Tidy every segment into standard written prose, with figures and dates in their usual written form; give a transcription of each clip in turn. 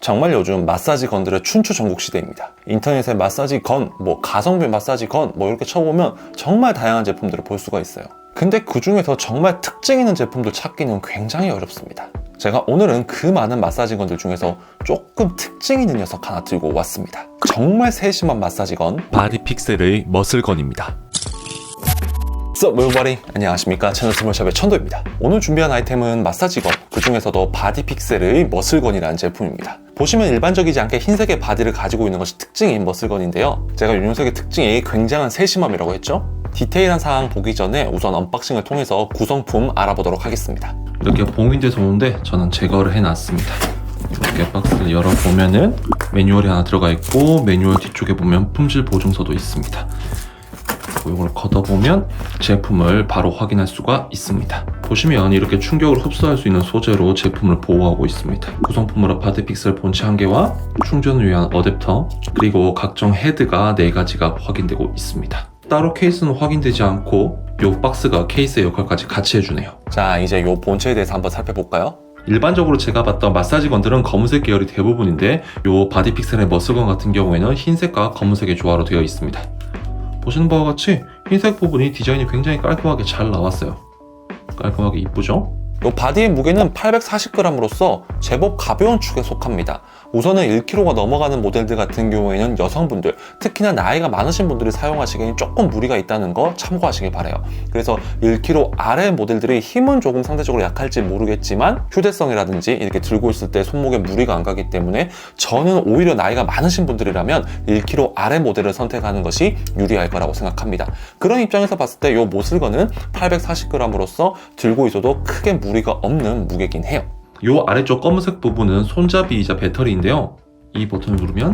정말 요즘 마사지 건들의 춘추 전국 시대입니다. 인터넷에 마사지 건, 가성비 마사지 건, 이렇게 쳐보면 정말 다양한 제품들을 볼 수가 있어요. 근데 그 중에서 정말 특징 있는 제품들 찾기는 굉장히 어렵습니다. 제가 오늘은 그 많은 마사지 건들 중에서 조금 특징 있는 녀석 하나 들고 왔습니다. 정말 세심한 마사지 건, 바디픽셀의 머슬건입니다. What's up everybody? 안녕하십니까, 채널 스몰샵의 천도입니다. 오늘 준비한 아이템은 마사지건, 그 중에서도 바디픽셀의 머슬건이라는 제품입니다. 보시면 일반적이지 않게 흰색의 바디를 가지고 있는 것이 특징인 머슬건인데요, 제가 이 녀석의 특징이 굉장한 세심함이라고 했죠? 디테일한 사항 보기 전에 우선 언박싱을 통해서 구성품 알아보도록 하겠습니다. 이렇게 봉인돼서 오는데 저는 제거를 해놨습니다. 이렇게 박스를 열어보면은 매뉴얼이 하나 들어가 있고, 매뉴얼 뒤쪽에 보면 품질 보증서도 있습니다. 이걸 걷어보면 제품을 바로 확인할 수가 있습니다. 보시면 이렇게 충격을 흡수할 수 있는 소재로 제품을 보호하고 있습니다. 구성품으로 바디픽셀 본체 1개와 충전을 위한 어댑터, 그리고 각종 헤드가 4가지가 확인되고 있습니다. 따로 케이스는 확인되지 않고 이 박스가 케이스의 역할까지 같이 해주네요. 자, 이제 이 본체에 대해서 한번 살펴볼까요? 일반적으로 제가 봤던 마사지 건들은 검은색 계열이 대부분인데, 이 바디픽셀의 머슬건 같은 경우에는 흰색과 검은색의 조화로 되어 있습니다. 보시는 바와 같이 흰색 부분이 디자인이 굉장히 깔끔하게 잘 나왔어요. 깔끔하게 이쁘죠? 이 바디의 무게는 840g으로서 제법 가벼운 축에 속합니다. 우선은 1kg가 넘어가는 모델들 같은 경우에는 여성분들, 특히나 나이가 많으신 분들이 사용하시기엔 조금 무리가 있다는 거 참고하시길 바라요. 그래서 1kg 아래 모델들이 힘은 조금 상대적으로 약할지 모르겠지만 휴대성이라든지 이렇게 들고 있을 때 손목에 무리가 안 가기 때문에 저는 오히려 나이가 많으신 분들이라면 1kg 아래 모델을 선택하는 것이 유리할 거라고 생각합니다. 그런 입장에서 봤을 때 이 모슬건은 840g으로서 들고 있어도 크게 무리가 없는 무게긴 해요. 이 아래쪽 검은색 부분은 손잡이이자 배터리인데요, 이 버튼을 누르면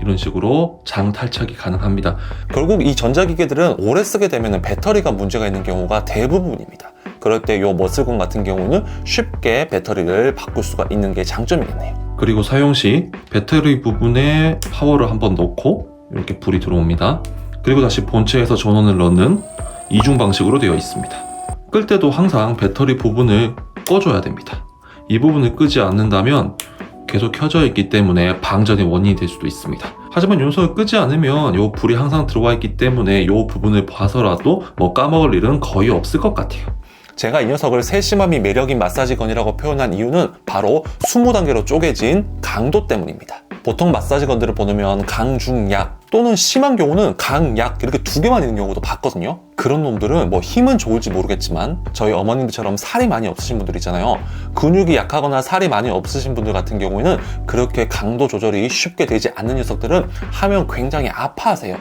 이런 식으로 장 탈착이 가능합니다. 결국 이 전자기기들은 오래 쓰게 되면 배터리가 문제가 있는 경우가 대부분입니다. 그럴 때 이 머슬건 같은 경우는 쉽게 배터리를 바꿀 수가 있는 게 장점이겠네요. 그리고 사용 시 배터리 부분에 파워를 한번 넣고 이렇게 불이 들어옵니다. 그리고 다시 본체에서 전원을 넣는 이중 방식으로 되어 있습니다. 끌 때도 항상 배터리 부분을 꺼줘야 됩니다. 이 부분을 끄지 않는다면 계속 켜져 있기 때문에 방전의 원인이 될 수도 있습니다. 하지만 이 녀석을 끄지 않으면 이 불이 항상 들어와 있기 때문에 이 부분을 봐서라도 까먹을 일은 거의 없을 것 같아요. 제가 이 녀석을 세심함이 매력인 마사지건이라고 표현한 이유는 바로 20단계로 쪼개진 강도 때문입니다. 보통 마사지건들을 보면 강, 중, 약, 또는 심한 경우는 강, 약 이렇게 2개만 있는 경우도 봤거든요. 그런 놈들은 힘은 좋을지 모르겠지만 저희 어머님들처럼 살이 많이 없으신 분들 있잖아요. 근육이 약하거나 살이 많이 없으신 분들 같은 경우에는 그렇게 강도 조절이 쉽게 되지 않는 녀석들은 하면 굉장히 아파하세요.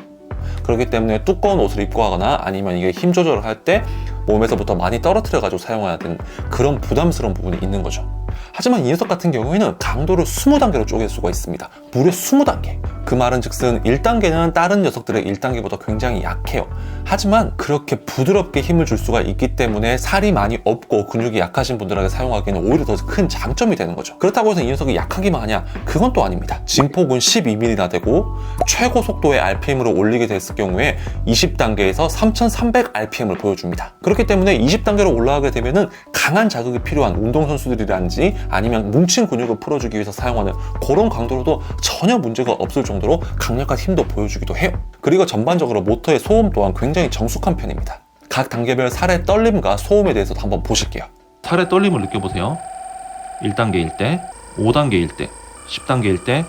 그렇기 때문에 두꺼운 옷을 입고 하거나 아니면 이게 힘 조절을 할 때 몸에서부터 많이 떨어뜨려 가지고 사용해야 되는 그런 부담스러운 부분이 있는 거죠. 하지만 이 녀석 같은 경우에는 강도를 20단계로 쪼갤 수가 있습니다. 무려 20단계. 그 말은 즉슨 1단계는 다른 녀석들의 1단계보다 굉장히 약해요. 하지만 그렇게 부드럽게 힘을 줄 수가 있기 때문에 살이 많이 없고 근육이 약하신 분들에게 사용하기에는 오히려 더 큰 장점이 되는 거죠. 그렇다고 해서 이 녀석이 약하기만 하냐? 그건 또 아닙니다. 진폭은 12mm나 되고 최고 속도의 RPM으로 올리게 됐을 경우에 20단계에서 3300rpm을 보여줍니다. 그렇기 때문에 20단계로 올라가게 되면은 강한 자극이 필요한 운동선수들이라든지 아니면 뭉친 근육을 풀어주기 위해서 사용하는 그런 강도로도 전혀 문제가 없을 정도로 강력한 힘도 보여주기도 해요. 그리고 전반적으로 모터의 소음 또한 굉장히 정숙한 편입니다. 각 단계별 살의 떨림과 소음에 대해서도 한번 보실게요. 살의 떨림을 느껴보세요. 1단계일 때, 5단계일 때, 10단계일 때,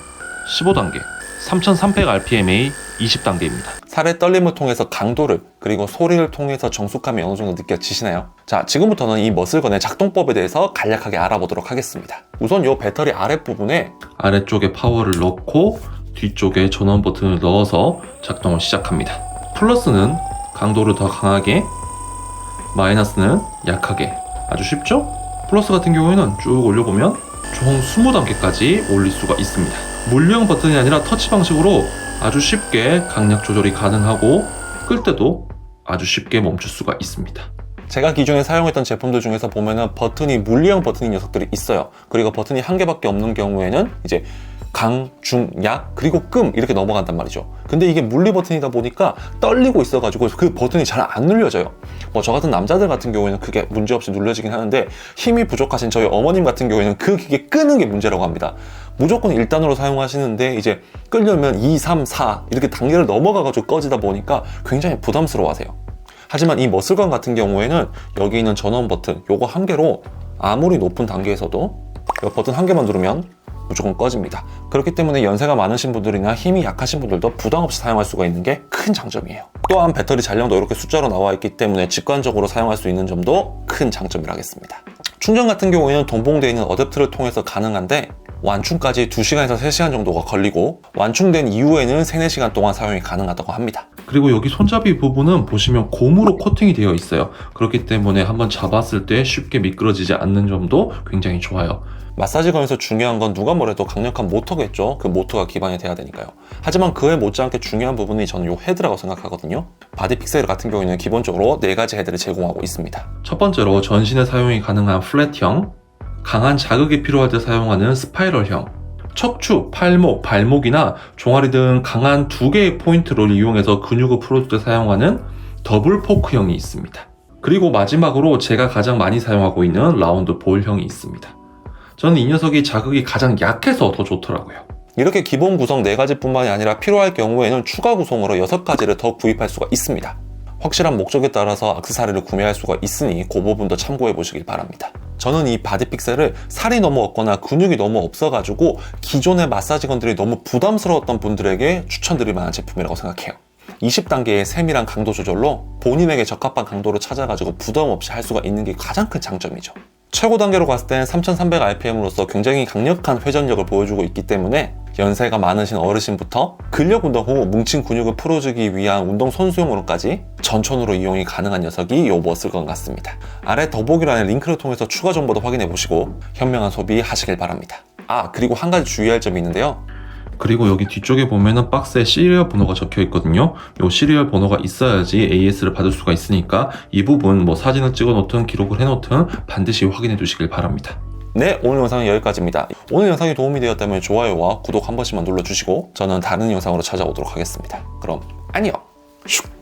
15단계, 3300rpm의 20단계입니다. 살의 떨림을 통해서 강도를, 그리고 소리를 통해서 정숙함이 어느 정도 느껴지시나요? 자, 지금부터는 이 머슬건의 작동법에 대해서 간략하게 알아보도록 하겠습니다. 우선 이 배터리 아랫부분에 아래쪽에 파워를 넣고 뒤쪽에 전원 버튼을 넣어서 작동을 시작합니다. 플러스는 강도를 더 강하게, 마이너스는 약하게. 아주 쉽죠? 플러스 같은 경우에는 쭉 올려보면 총 20단계까지 올릴 수가 있습니다. 물리형 버튼이 아니라 터치 방식으로 아주 쉽게 강약 조절이 가능하고 끌 때도 아주 쉽게 멈출 수가 있습니다. 제가 기존에 사용했던 제품들 중에서 보면은 버튼이 물리형 버튼인 녀석들이 있어요. 그리고 버튼이 한 개밖에 없는 경우에는 이제 강, 중, 약, 그리고 끔 이렇게 넘어간단 말이죠. 근데 이게 물리 버튼이다 보니까 떨리고 있어가지고 그 버튼이 잘 안 눌려져요. 뭐 저 같은 남자들 같은 경우에는 그게 문제없이 눌려지긴 하는데 힘이 부족하신 저희 어머님 같은 경우에는 그 기계 끄는 게 문제라고 합니다. 무조건 1단으로 사용하시는데 이제 끌려면 2, 3, 4 이렇게 단계를 넘어가가지고 꺼지다 보니까 굉장히 부담스러워하세요. 하지만 이 머슬건 같은 경우에는 여기 있는 전원 버튼 요거 한 개로 아무리 높은 단계에서도 이 버튼 한 개만 누르면 무조건 꺼집니다. 그렇기 때문에 연세가 많으신 분들이나 힘이 약하신 분들도 부담 없이 사용할 수가 있는 게 큰 장점이에요. 또한 배터리 잔량도 이렇게 숫자로 나와 있기 때문에 직관적으로 사용할 수 있는 점도 큰 장점이라 하겠습니다. 충전 같은 경우에는 동봉되어 있는 어댑터를 통해서 가능한데 완충까지 2시간에서 3시간 정도가 걸리고 완충된 이후에는 3, 4시간 동안 사용이 가능하다고 합니다. 그리고 여기 손잡이 부분은 보시면 고무로 코팅이 되어 있어요. 그렇기 때문에 한번 잡았을 때 쉽게 미끄러지지 않는 점도 굉장히 좋아요. 마사지건에서 중요한 건 누가 뭐래도 강력한 모터겠죠. 그 모터가 기반이 돼야 되니까요. 하지만 그에 못지않게 중요한 부분이 저는 이 헤드라고 생각하거든요. 바디픽셀 같은 경우에는 기본적으로 4가지 헤드를 제공하고 있습니다. 첫 번째로 전신에 사용이 가능한 플랫형, 강한 자극이 필요할 때 사용하는 스파이럴형, 척추, 팔목, 발목이나 종아리 등 강한 2개의 포인트를 이용해서 근육을 풀어줄 때 사용하는 더블 포크형이 있습니다. 그리고 마지막으로 제가 가장 많이 사용하고 있는 라운드 볼형이 있습니다. 저는 이 녀석이 자극이 가장 약해서 더 좋더라고요. 이렇게 기본 구성 4가지 뿐만이 아니라 필요할 경우에는 추가 구성으로 6가지를 더 구입할 수가 있습니다. 확실한 목적에 따라서 액세서리를 구매할 수가 있으니 그 부분도 참고해 보시길 바랍니다. 저는 이 바디픽셀을 살이 너무 없거나 근육이 너무 없어가지고 기존의 마사지건들이 너무 부담스러웠던 분들에게 추천드릴 만한 제품이라고 생각해요. 20단계의 세밀한 강도 조절로 본인에게 적합한 강도를 찾아가지고 부담 없이 할 수가 있는 게 가장 큰 장점이죠. 최고 단계로 갔을 땐 3300rpm으로서 굉장히 강력한 회전력을 보여주고 있기 때문에 연세가 많으신 어르신부터 근력 운동 후 뭉친 근육을 풀어주기 위한 운동 선수용으로까지 전천후로 이용이 가능한 녀석이 이 머슬건 같습니다. 아래 더보기란의 링크를 통해서 추가 정보도 확인해 보시고 현명한 소비 하시길 바랍니다. 그리고 한 가지 주의할 점이 있는데요. 그리고 여기 뒤쪽에 보면은 박스에 시리얼 번호가 적혀 있거든요. 이 시리얼 번호가 있어야지 AS를 받을 수가 있으니까 이 부분 뭐 사진을 찍어 놓든 기록을 해 놓든 반드시 확인해 주시길 바랍니다. 네, 오늘 영상은 여기까지입니다. 오늘 영상이 도움이 되었다면 좋아요와 구독 한 번씩만 눌러주시고 저는 다른 영상으로 찾아오도록 하겠습니다. 그럼 안녕! 슉!